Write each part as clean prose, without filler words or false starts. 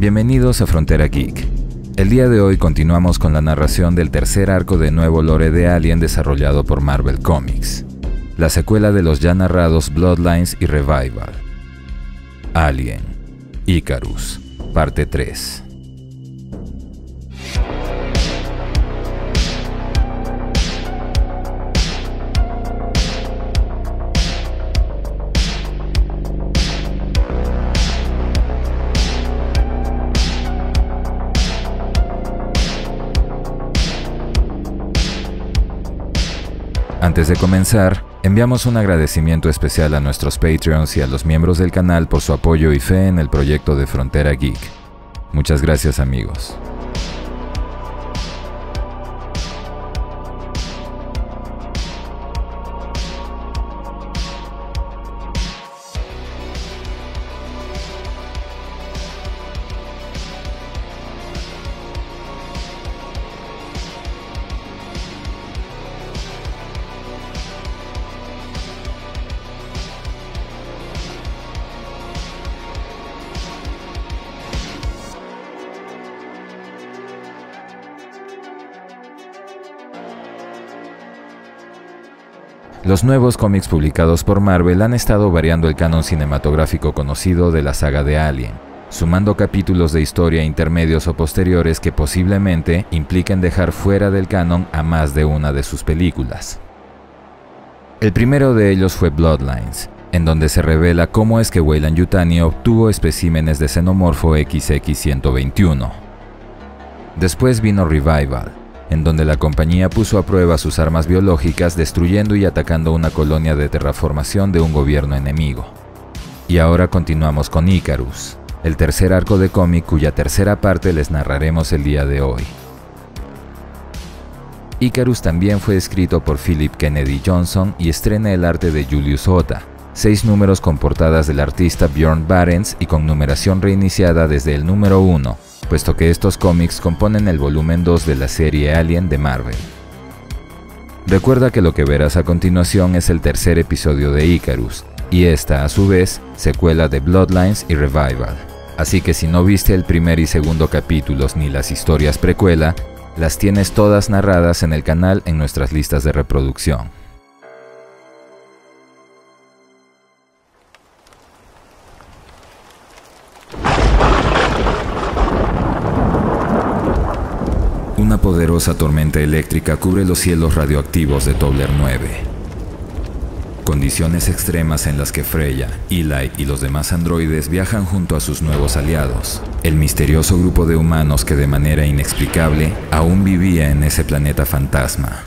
Bienvenidos a Frontera Geek. El día de hoy continuamos con la narración del tercer arco de nuevo lore de Alien desarrollado por Marvel Comics, la secuela de los ya narrados Bloodlines y Revival. Alien, Icarus, parte 3. Antes de comenzar, enviamos un agradecimiento especial a nuestros Patreons y a los miembros del canal por su apoyo y fe en el proyecto de Frontera Geek. Muchas gracias, amigos. Los nuevos cómics publicados por Marvel han estado variando el canon cinematográfico conocido de la saga de Alien, sumando capítulos de historia intermedios o posteriores que posiblemente impliquen dejar fuera del canon a más de una de sus películas. El primero de ellos fue Bloodlines, en donde se revela cómo es que Weyland-Yutani obtuvo especímenes de xenomorfo XX-121. Después vino Revival, en donde la compañía puso a prueba sus armas biológicas destruyendo y atacando una colonia de terraformación de un gobierno enemigo. Y ahora continuamos con Icarus, el tercer arco de cómic cuya tercera parte les narraremos el día de hoy. Icarus también fue escrito por Philip Kennedy Johnson y estrena el arte de Julius Ota, 6 números con portadas del artista Bjorn Barends y con numeración reiniciada desde el número 1, puesto que estos cómics componen el volumen 2 de la serie Alien de Marvel. Recuerda que lo que verás a continuación es el tercer episodio de Icarus, y esta, a su vez, secuela de Bloodlines y Revival. Así que si no viste el primer y segundo capítulos ni las historias precuela, las tienes todas narradas en el canal en nuestras listas de reproducción. Una poderosa tormenta eléctrica cubre los cielos radioactivos de Tobler 9. Condiciones extremas en las que Freya, Eli y los demás androides viajan junto a sus nuevos aliados, el misterioso grupo de humanos que de manera inexplicable aún vivía en ese planeta fantasma.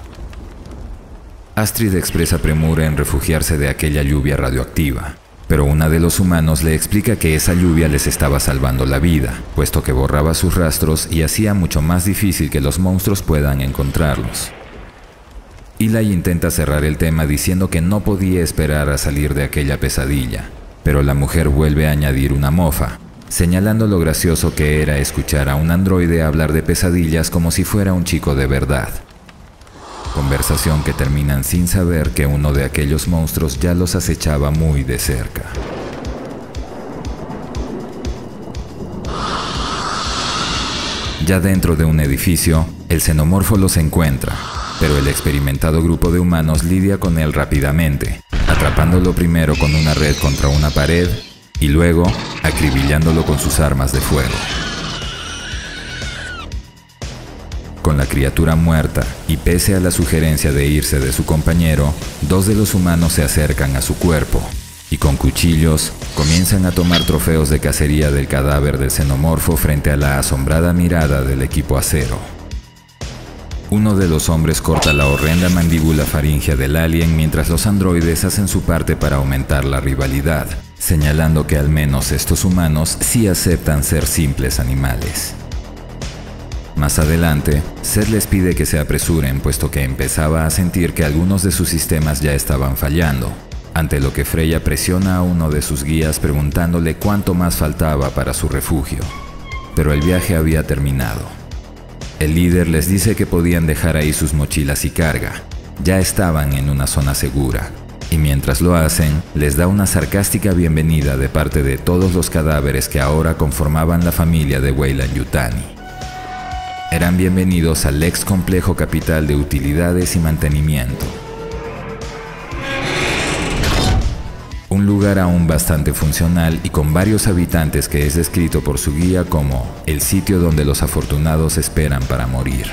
Astrid expresa premura en refugiarse de aquella lluvia radioactiva, pero una de los humanos le explica que esa lluvia les estaba salvando la vida, puesto que borraba sus rastros y hacía mucho más difícil que los monstruos puedan encontrarlos. Eli intenta cerrar el tema diciendo que no podía esperar a salir de aquella pesadilla, pero la mujer vuelve a añadir una mofa, señalando lo gracioso que era escuchar a un androide hablar de pesadillas como si fuera un chico de verdad. Conversación que terminan sin saber que uno de aquellos monstruos ya los acechaba muy de cerca. Ya dentro de un edificio, el xenomorfo los encuentra, pero el experimentado grupo de humanos lidia con él rápidamente, atrapándolo primero con una red contra una pared y luego acribillándolo con sus armas de fuego. Con la criatura muerta y pese a la sugerencia de irse de su compañero, 2 de los humanos se acercan a su cuerpo y con cuchillos comienzan a tomar trofeos de cacería del cadáver del xenomorfo frente a la asombrada mirada del equipo acero. Uno de los hombres corta la horrenda mandíbula faríngea del alien mientras los androides hacen su parte para aumentar la rivalidad, señalando que al menos estos humanos sí aceptan ser simples animales. Más adelante, Seth les pide que se apresuren puesto que empezaba a sentir que algunos de sus sistemas ya estaban fallando, ante lo que Freya presiona a uno de sus guías preguntándole cuánto más faltaba para su refugio. Pero el viaje había terminado. El líder les dice que podían dejar ahí sus mochilas y carga, ya estaban en una zona segura, y mientras lo hacen, les da una sarcástica bienvenida de parte de todos los cadáveres que ahora conformaban la familia de Weyland-Yutani. Eran bienvenidos al ex complejo capital de utilidades y mantenimiento. Un lugar aún bastante funcional y con varios habitantes que es descrito por su guía como el sitio donde los afortunados esperan para morir.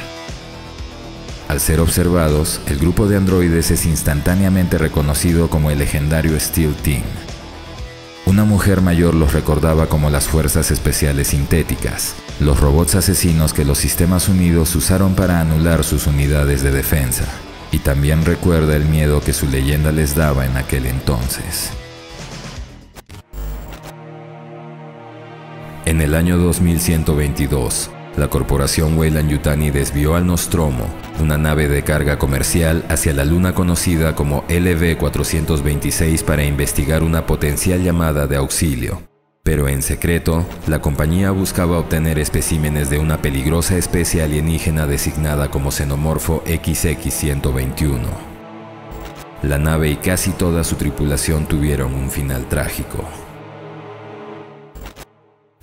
Al ser observados, el grupo de androides es instantáneamente reconocido como el legendario Steel Team. Una mujer mayor los recordaba como las Fuerzas Especiales Sintéticas, los robots asesinos que los Sistemas Unidos usaron para anular sus unidades de defensa, y también recuerda el miedo que su leyenda les daba en aquel entonces. En el año 2122, la corporación Weyland-Yutani desvió al Nostromo, una nave de carga comercial, hacia la luna conocida como LV-426 para investigar una potencial llamada de auxilio. Pero en secreto, la compañía buscaba obtener especímenes de una peligrosa especie alienígena designada como xenomorfo XX-121. La nave y casi toda su tripulación tuvieron un final trágico.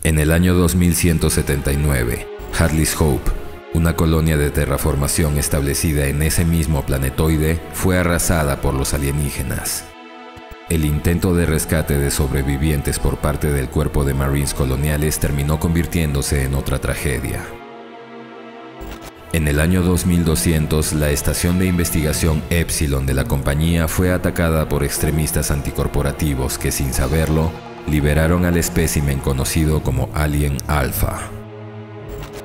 En el año 2179, Hadley's Hope, una colonia de terraformación establecida en ese mismo planetoide, fue arrasada por los alienígenas. El intento de rescate de sobrevivientes por parte del cuerpo de Marines coloniales terminó convirtiéndose en otra tragedia. En el año 2200, la estación de investigación Epsilon de la compañía fue atacada por extremistas anticorporativos que, sin saberlo, liberaron al espécimen conocido como Alien Alpha.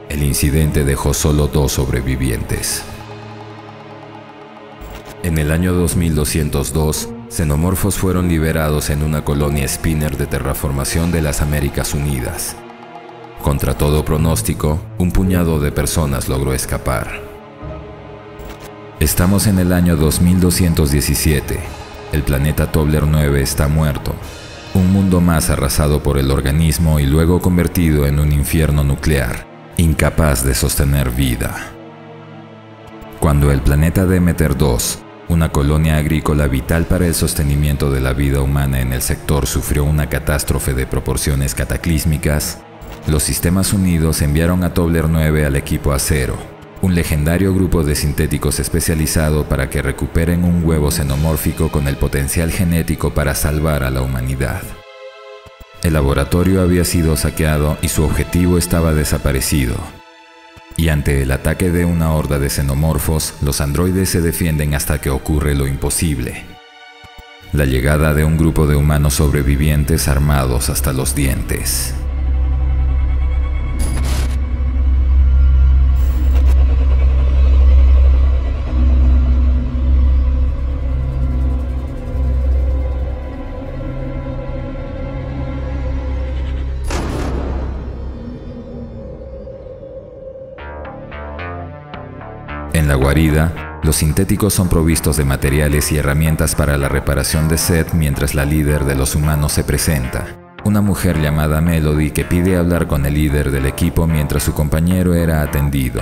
El incidente dejó solo 2 sobrevivientes. En el año 2202, xenomorfos fueron liberados en una colonia Spinner de terraformación de las Américas Unidas. Contra todo pronóstico, un puñado de personas logró escapar. Estamos en el año 2217. El planeta Tobler 9 está muerto. Un mundo más arrasado por el organismo y luego convertido en un infierno nuclear, incapaz de sostener vida. Cuando el planeta Demeter 2, una colonia agrícola vital para el sostenimiento de la vida humana en el sector, sufrió una catástrofe de proporciones cataclísmicas, los Sistemas Unidos enviaron a Tobler 9 al equipo Acero, un legendario grupo de sintéticos especializado para que recuperen un huevo xenomórfico con el potencial genético para salvar a la humanidad. El laboratorio había sido saqueado y su objetivo estaba desaparecido. Y ante el ataque de una horda de xenomorfos, los androides se defienden hasta que ocurre lo imposible: la llegada de un grupo de humanos sobrevivientes armados hasta los dientes. En la guarida, los sintéticos son provistos de materiales y herramientas para la reparación de Seth mientras la líder de los humanos se presenta, una mujer llamada Melody que pide hablar con el líder del equipo mientras su compañero era atendido.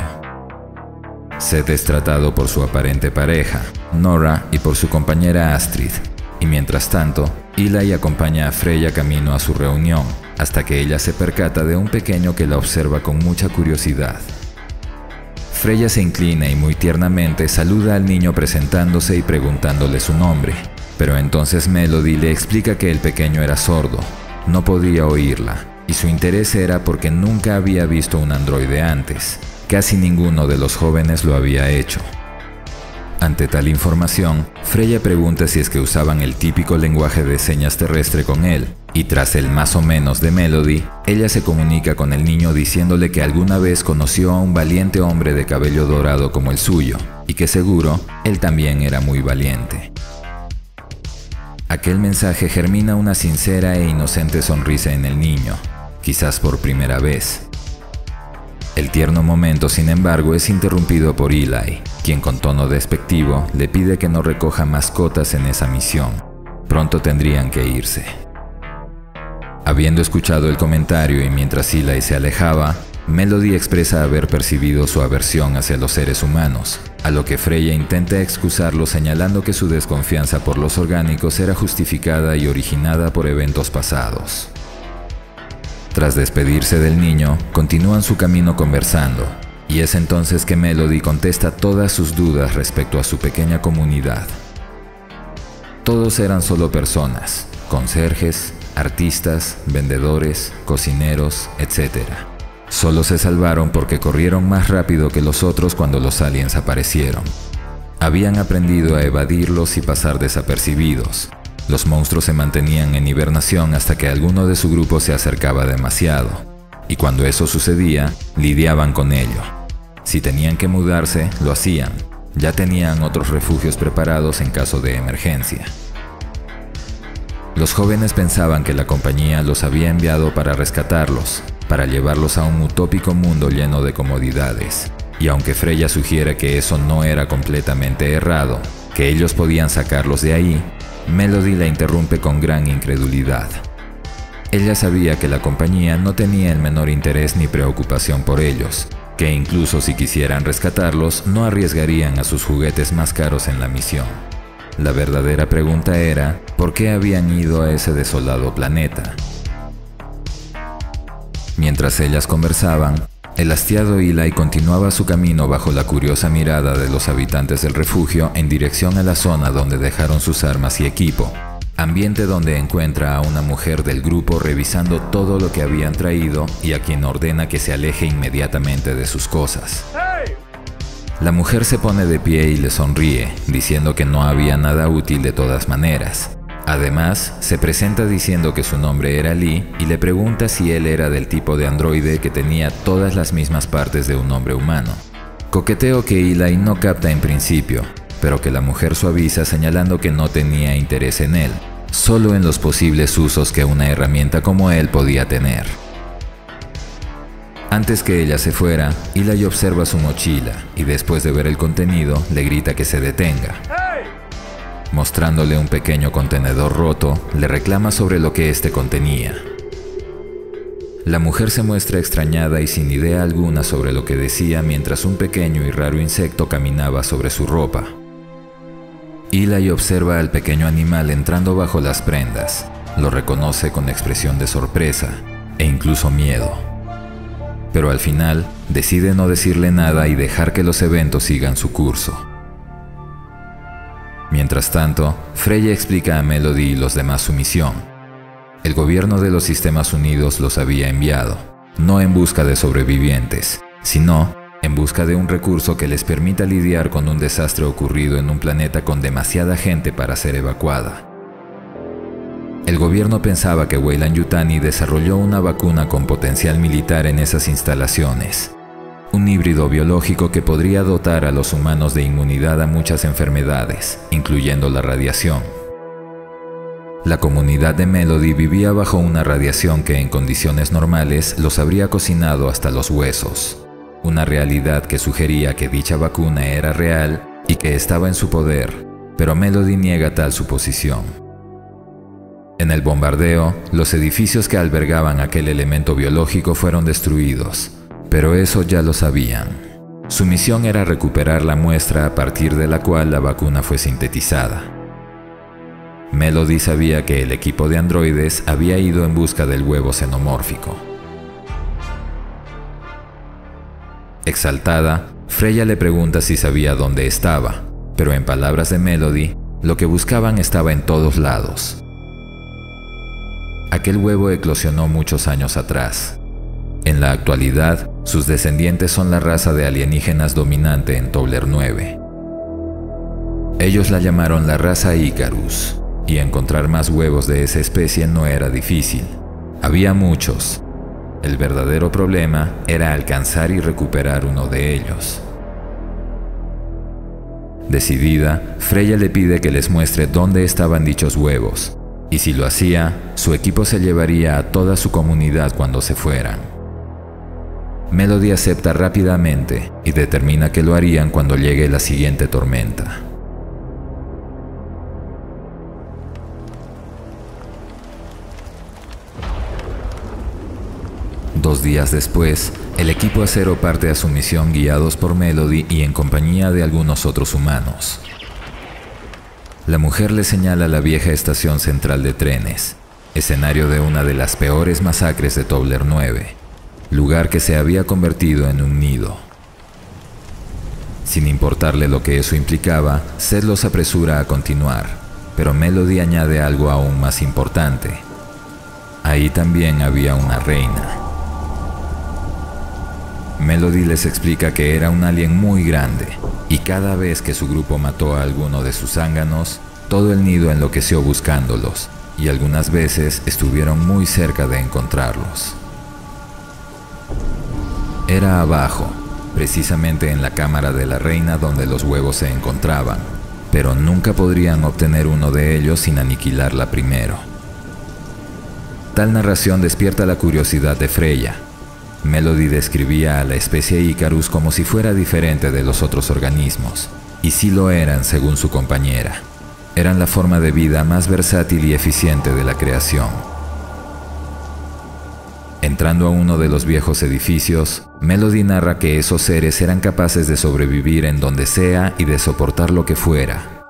Seth es tratado por su aparente pareja, Nora, y por su compañera Astrid, y mientras tanto, Eli acompaña a Freya camino a su reunión, hasta que ella se percata de un pequeño que la observa con mucha curiosidad. Freya se inclina y muy tiernamente saluda al niño presentándose y preguntándole su nombre, pero entonces Melody le explica que el pequeño era sordo, no podía oírla, y su interés era porque nunca había visto un androide antes. Casi ninguno de los jóvenes lo había hecho. Ante tal información, Freya pregunta si es que usaban el típico lenguaje de señas terrestre con él, y tras el más o menos de Melody, ella se comunica con el niño diciéndole que alguna vez conoció a un valiente hombre de cabello dorado como el suyo, y que seguro él también era muy valiente. Aquel mensaje germina una sincera e inocente sonrisa en el niño, quizás por primera vez. El tierno momento, sin embargo, es interrumpido por Eli, quien con tono despectivo le pide que no recoja mascotas en esa misión. Pronto tendrían que irse. Habiendo escuchado el comentario y mientras Eli se alejaba, Melody expresa haber percibido su aversión hacia los seres humanos, a lo que Freya intenta excusarlo señalando que su desconfianza por los orgánicos era justificada y originada por eventos pasados. Tras despedirse del niño, continúan su camino conversando, y es entonces que Melody contesta todas sus dudas respecto a su pequeña comunidad. Todos eran solo personas, conserjes, artistas, vendedores, cocineros, etc. Solo se salvaron porque corrieron más rápido que los otros cuando los aliens aparecieron. Habían aprendido a evadirlos y pasar desapercibidos. Los monstruos se mantenían en hibernación hasta que alguno de su grupo se acercaba demasiado, y cuando eso sucedía, lidiaban con ello. Si tenían que mudarse, lo hacían. Ya tenían otros refugios preparados en caso de emergencia. Los jóvenes pensaban que la compañía los había enviado para rescatarlos, para llevarlos a un utópico mundo lleno de comodidades. Y aunque Freya sugiere que eso no era completamente errado, que ellos podían sacarlos de ahí, Melody la interrumpe con gran incredulidad. Ella sabía que la compañía no tenía el menor interés ni preocupación por ellos, que incluso si quisieran rescatarlos, no arriesgarían a sus juguetes más caros en la misión. La verdadera pregunta era, ¿por qué habían ido a ese desolado planeta? Mientras ellas conversaban, el hastiado Eli continuaba su camino bajo la curiosa mirada de los habitantes del refugio en dirección a la zona donde dejaron sus armas y equipo, ambiente donde encuentra a una mujer del grupo revisando todo lo que habían traído y a quien ordena que se aleje inmediatamente de sus cosas. La mujer se pone de pie y le sonríe, diciendo que no había nada útil de todas maneras. Además, se presenta diciendo que su nombre era Lee y le pregunta si él era del tipo de androide que tenía todas las mismas partes de un hombre humano. Coqueteo que Eli no capta en principio, pero que la mujer suaviza señalando que no tenía interés en él, solo en los posibles usos que una herramienta como él podía tener. Antes que ella se fuera, Eli observa su mochila y después de ver el contenido, le grita que se detenga. Mostrándole un pequeño contenedor roto, le reclama sobre lo que este contenía. La mujer se muestra extrañada y sin idea alguna sobre lo que decía mientras un pequeño y raro insecto caminaba sobre su ropa. Eli observa al pequeño animal entrando bajo las prendas, lo reconoce con expresión de sorpresa e incluso miedo. Pero al final, decide no decirle nada y dejar que los eventos sigan su curso. Mientras tanto, Freya explica a Melody y los demás su misión. El gobierno de los Sistemas Unidos los había enviado, no en busca de sobrevivientes, sino en busca de un recurso que les permita lidiar con un desastre ocurrido en un planeta con demasiada gente para ser evacuada. El gobierno pensaba que Weyland-Yutani desarrolló una vacuna con potencial militar en esas instalaciones. Un híbrido biológico que podría dotar a los humanos de inmunidad a muchas enfermedades, incluyendo la radiación. La comunidad de Melody vivía bajo una radiación que en condiciones normales los habría cocinado hasta los huesos. Una realidad que sugería que dicha vacuna era real y que estaba en su poder, pero Melody niega tal suposición. En el bombardeo, los edificios que albergaban aquel elemento biológico fueron destruidos, pero eso ya lo sabían. Su misión era recuperar la muestra a partir de la cual la vacuna fue sintetizada. Melody sabía que el equipo de androides había ido en busca del huevo xenomórfico. Exaltada, Freya le pregunta si sabía dónde estaba, pero en palabras de Melody, lo que buscaban estaba en todos lados. Aquel huevo eclosionó muchos años atrás. En la actualidad, sus descendientes son la raza de alienígenas dominante en Towler 9. Ellos la llamaron la raza Icarus, y encontrar más huevos de esa especie no era difícil. Había muchos. El verdadero problema era alcanzar y recuperar uno de ellos. Decidida, Freya le pide que les muestre dónde estaban dichos huevos, y si lo hacía, su equipo se llevaría a toda su comunidad cuando se fueran. Melody acepta rápidamente y determina que lo harían cuando llegue la siguiente tormenta. Dos días después, El equipo Acero parte a su misión guiados por Melody y en compañía de algunos otros humanos. La mujer le señala la vieja estación central de trenes, escenario de una de las peores masacres de Tobler 9, lugar que se había convertido en un nido. Sin importarle lo que eso implicaba, Seth los apresura a continuar, pero Melody añade algo aún más importante. Ahí también había una reina. Melody les explica que era un alien muy grande, y cada vez que su grupo mató a alguno de sus zánganos, todo el nido enloqueció buscándolos, y algunas veces estuvieron muy cerca de encontrarlos. Era abajo, precisamente en la cámara de la reina donde los huevos se encontraban, pero nunca podrían obtener uno de ellos sin aniquilarla primero. Tal narración despierta la curiosidad de Freya. Melody describía a la especie Icarus como si fuera diferente de los otros organismos, y sí lo eran según su compañera. Eran la forma de vida más versátil y eficiente de la creación. Entrando a uno de los viejos edificios, Melody narra que esos seres eran capaces de sobrevivir en donde sea y de soportar lo que fuera.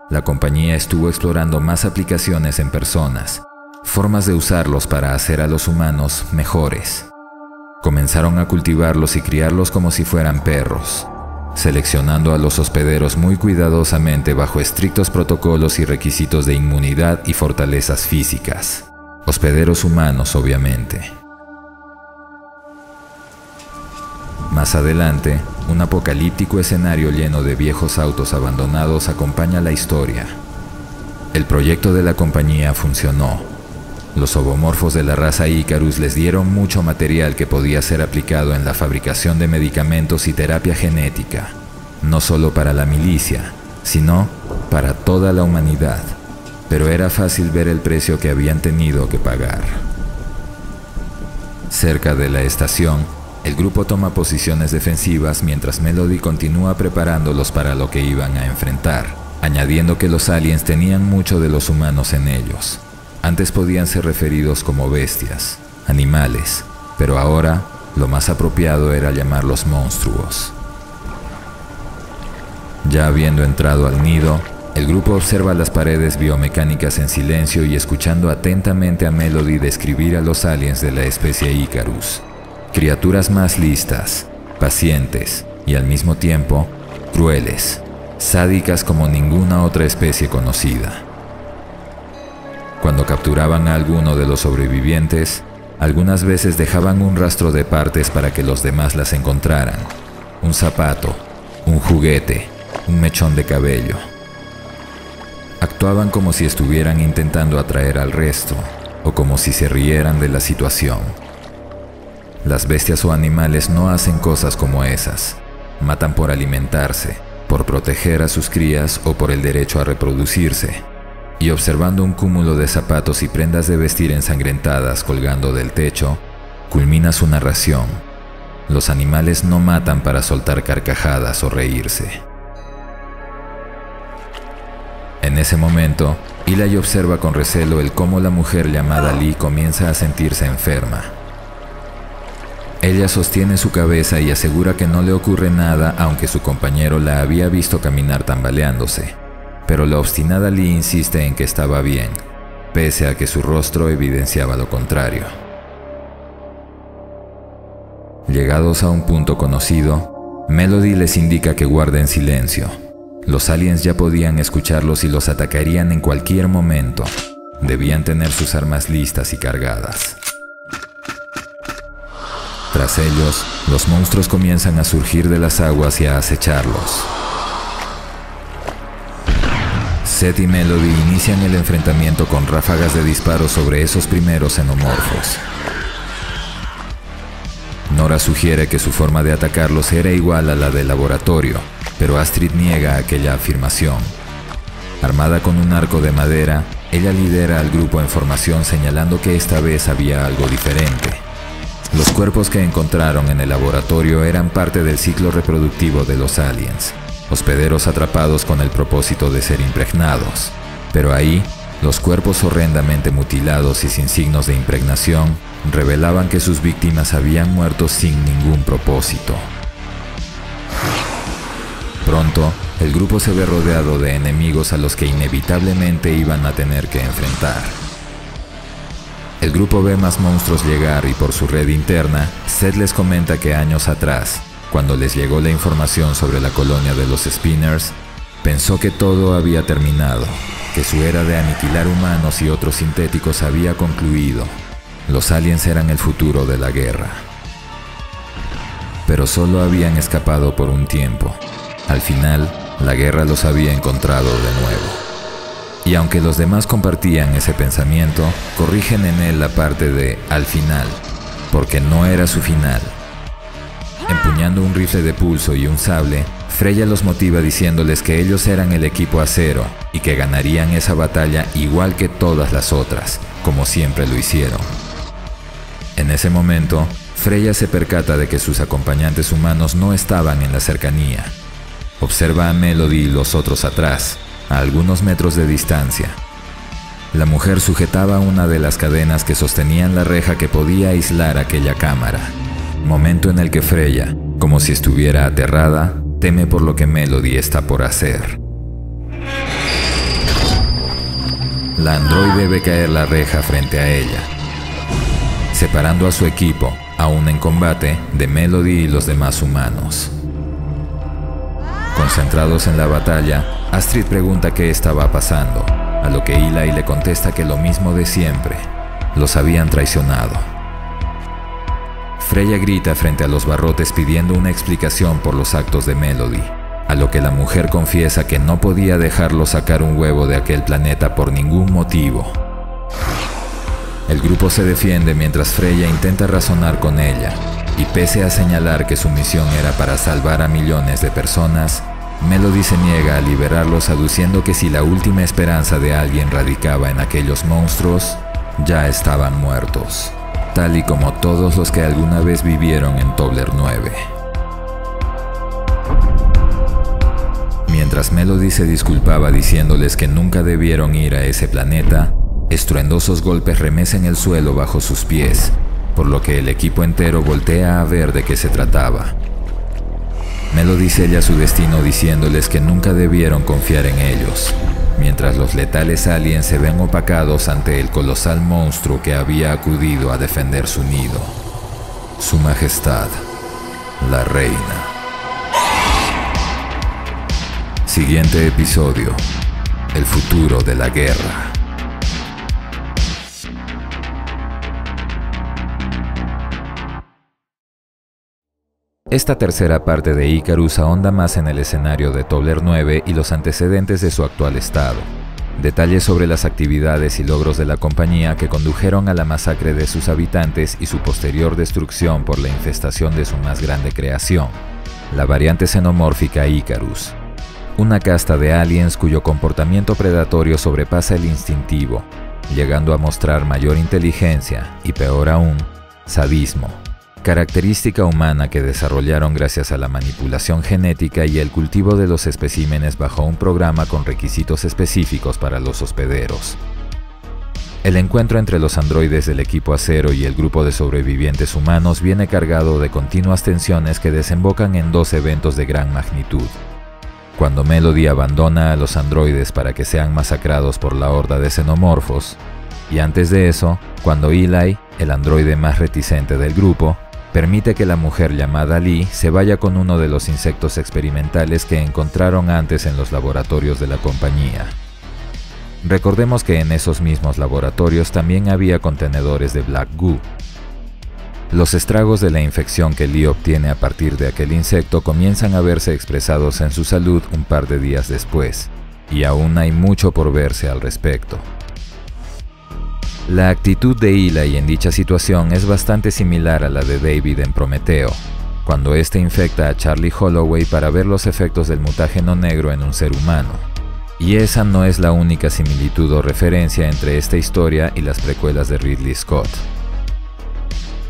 La compañía estuvo explorando más aplicaciones en personas, formas de usarlos para hacer a los humanos mejores. Comenzaron a cultivarlos y criarlos como si fueran perros, seleccionando a los hospederos muy cuidadosamente bajo estrictos protocolos y requisitos de inmunidad y fortalezas físicas. Hospederos humanos, obviamente. Más adelante, un apocalíptico escenario lleno de viejos autos abandonados acompaña la historia. El proyecto de la compañía funcionó. Los ovomorfos de la raza Icarus les dieron mucho material que podía ser aplicado en la fabricación de medicamentos y terapia genética, no solo para la milicia, sino para toda la humanidad. Pero era fácil ver el precio que habían tenido que pagar. Cerca de la estación, el grupo toma posiciones defensivas mientras Melody continúa preparándolos para lo que iban a enfrentar, añadiendo que los aliens tenían mucho de los humanos en ellos. Antes podían ser referidos como bestias, animales, pero ahora lo más apropiado era llamarlos monstruos. Ya habiendo entrado al nido, el grupo observa las paredes biomecánicas en silencio y escuchando atentamente a Melody describir a los aliens de la especie Icarus. Criaturas más listas, pacientes y al mismo tiempo crueles, sádicas como ninguna otra especie conocida. Cuando capturaban a alguno de los sobrevivientes, algunas veces dejaban un rastro de partes para que los demás las encontraran. Un zapato, un juguete, un mechón de cabello. Actuaban como si estuvieran intentando atraer al resto, o como si se rieran de la situación. Las bestias o animales no hacen cosas como esas. Matan por alimentarse, por proteger a sus crías o por el derecho a reproducirse. Y observando un cúmulo de zapatos y prendas de vestir ensangrentadas colgando del techo, culmina su narración. Los animales no matan para soltar carcajadas o reírse. En ese momento, Eli observa con recelo el cómo la mujer llamada Lee comienza a sentirse enferma. Ella sostiene su cabeza y asegura que no le ocurre nada, aunque su compañero la había visto caminar tambaleándose. Pero la obstinada Lee insiste en que estaba bien, pese a que su rostro evidenciaba lo contrario. Llegados a un punto conocido, Melody les indica que guarden silencio. Los aliens ya podían escucharlos y los atacarían en cualquier momento. Debían tener sus armas listas y cargadas. Tras ellos, los monstruos comienzan a surgir de las aguas y a acecharlos. Seth y Melody inician el enfrentamiento con ráfagas de disparos sobre esos primeros xenomorfos. Nora sugiere que su forma de atacarlos era igual a la del laboratorio, pero Astrid niega aquella afirmación. Armada con un arco de madera, ella lidera al grupo en formación señalando que esta vez había algo diferente. Los cuerpos que encontraron en el laboratorio eran parte del ciclo reproductivo de los aliens, hospederos atrapados con el propósito de ser impregnados, pero ahí Los cuerpos horrendamente mutilados y sin signos de impregnación revelaban que sus víctimas habían muerto sin ningún propósito. Pronto, el grupo se ve rodeado de enemigos a los que inevitablemente iban a tener que enfrentar. El grupo ve más monstruos llegar y por su red interna, Seth les comenta que años atrás, cuando les llegó la información sobre la colonia de los Spinners, pensó que todo había terminado, que su era de aniquilar humanos y otros sintéticos había concluido. Los aliens eran el futuro de la guerra. Pero solo habían escapado por un tiempo. Al final, la guerra los había encontrado de nuevo. Y aunque los demás compartían ese pensamiento, corrigen en él la parte de al final, porque no era su final. Empuñando un rifle de pulso y un sable, Freya los motiva diciéndoles que ellos eran el equipo acero y que ganarían esa batalla igual que todas las otras, como siempre lo hicieron. En ese momento, Freya se percata de que sus acompañantes humanos no estaban en la cercanía. Observa a Melody y los otros atrás, a algunos metros de distancia. La mujer sujetaba una de las cadenas que sostenían la reja que podía aislar aquella cámara. Momento en el que Freya, como si estuviera aterrada, teme por lo que Melody está por hacer. La androide ve caer la reja frente a ella, separando a su equipo, aún en combate, de Melody y los demás humanos. Concentrados en la batalla, Astrid pregunta qué estaba pasando, a lo que Eli le contesta que lo mismo de siempre, los habían traicionado. Freya grita frente a los barrotes pidiendo una explicación por los actos de Melody, a lo que la mujer confiesa que no podía dejarlo sacar un huevo de aquel planeta por ningún motivo. El grupo se defiende mientras Freya intenta razonar con ella, y pese a señalar que su misión era para salvar a millones de personas, Melody se niega a liberarlos aduciendo que si la última esperanza de alguien radicaba en aquellos monstruos, ya estaban muertos, tal y como todos los que alguna vez vivieron en Tobler 9. Mientras Melody se disculpaba diciéndoles que nunca debieron ir a ese planeta, estruendosos golpes remecen el suelo bajo sus pies, por lo que el equipo entero voltea a ver de qué se trataba. Melody sella su destino diciéndoles que nunca debieron confiar en ellos, mientras los letales aliens se ven opacados ante el colosal monstruo que había acudido a defender su nido. Su Majestad, la Reina. Siguiente episodio: el futuro de la guerra. Esta tercera parte de Icarus ahonda más en el escenario de Tobler 9 y los antecedentes de su actual estado. Detalles sobre las actividades y logros de la compañía que condujeron a la masacre de sus habitantes y su posterior destrucción por la infestación de su más grande creación, la variante xenomórfica Icarus. Una casta de aliens cuyo comportamiento predatorio sobrepasa el instintivo, llegando a mostrar mayor inteligencia y, peor aún, sadismo. Característica humana que desarrollaron gracias a la manipulación genética y el cultivo de los especímenes bajo un programa con requisitos específicos para los hospederos. El encuentro entre los androides del equipo acero y el grupo de sobrevivientes humanos viene cargado de continuas tensiones que desembocan en dos eventos de gran magnitud. Cuando Melody abandona a los androides para que sean masacrados por la horda de xenomorfos, y antes de eso, cuando Eli, el androide más reticente del grupo, permite que la mujer llamada Lee se vaya con uno de los insectos experimentales que encontraron antes en los laboratorios de la compañía. Recordemos que en esos mismos laboratorios también había contenedores de Black Goo. Los estragos de la infección que Lee obtiene a partir de aquel insecto comienzan a verse expresados en su salud un par de días después, y aún hay mucho por verse al respecto. La actitud de Eli en dicha situación es bastante similar a la de David en Prometeo, cuando éste infecta a Charlie Holloway para ver los efectos del mutágeno negro en un ser humano. Y esa no es la única similitud o referencia entre esta historia y las precuelas de Ridley Scott.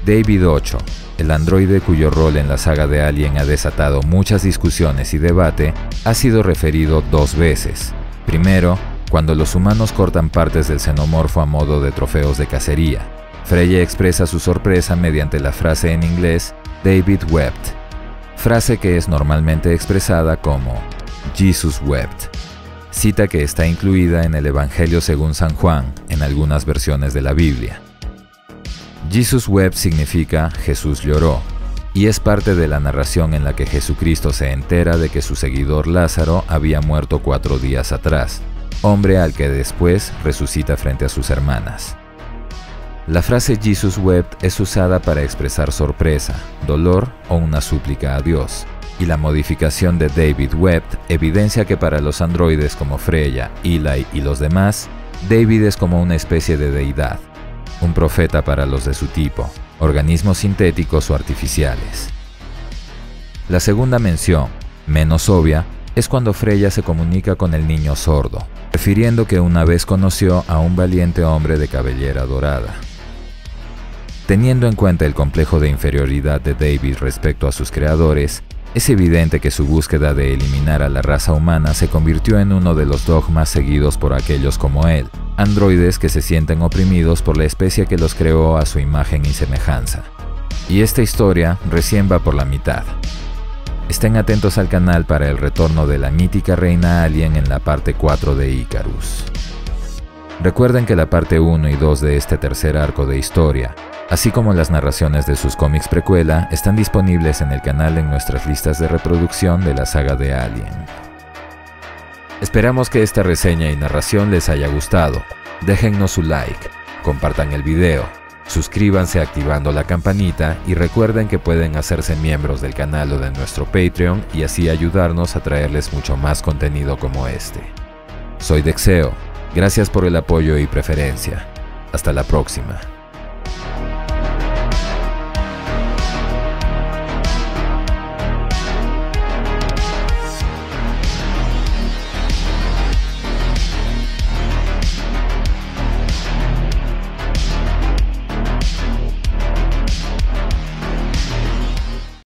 David 8, el androide cuyo rol en la saga de Alien ha desatado muchas discusiones y debate, ha sido referido dos veces. Primero, Cuando los humanos cortan partes del xenomorfo a modo de trofeos de cacería, Freya expresa su sorpresa mediante la frase en inglés "David wept", frase que es normalmente expresada como "Jesus wept", cita que está incluida en el Evangelio según San Juan en algunas versiones de la Biblia. Jesus wept significa Jesús lloró, y es parte de la narración en la que Jesucristo se entera de que su seguidor Lázaro había muerto 4 días atrás, hombre al que después resucita frente a sus hermanas. La frase Jesus wept es usada para expresar sorpresa, dolor o una súplica a Dios, y la modificación de David wept evidencia que para los androides como Freya, Eli y los demás, David es como una especie de deidad, un profeta para los de su tipo, organismos sintéticos o artificiales. La segunda mención, menos obvia, es cuando Freya se comunica con el niño sordo, refiriendo que una vez conoció a un valiente hombre de cabellera dorada. Teniendo en cuenta el complejo de inferioridad de David respecto a sus creadores, es evidente que su búsqueda de eliminar a la raza humana se convirtió en uno de los dogmas seguidos por aquellos como él, androides que se sienten oprimidos por la especie que los creó a su imagen y semejanza. Y esta historia recién va por la mitad. Estén atentos al canal para el retorno de la mítica reina alien en la parte 4 de Icarus. Recuerden que la parte 1 y 2 de este tercer arco de historia, así como las narraciones de sus cómics precuela, están disponibles en el canal en nuestras listas de reproducción de la saga de Alien. Esperamos que esta reseña y narración les haya gustado. Déjennos su like, compartan el video, suscríbanse activando la campanita y recuerden que pueden hacerse miembros del canal o de nuestro Patreon y así ayudarnos a traerles mucho más contenido como este. Soy Dexeo, gracias por el apoyo y preferencia. Hasta la próxima.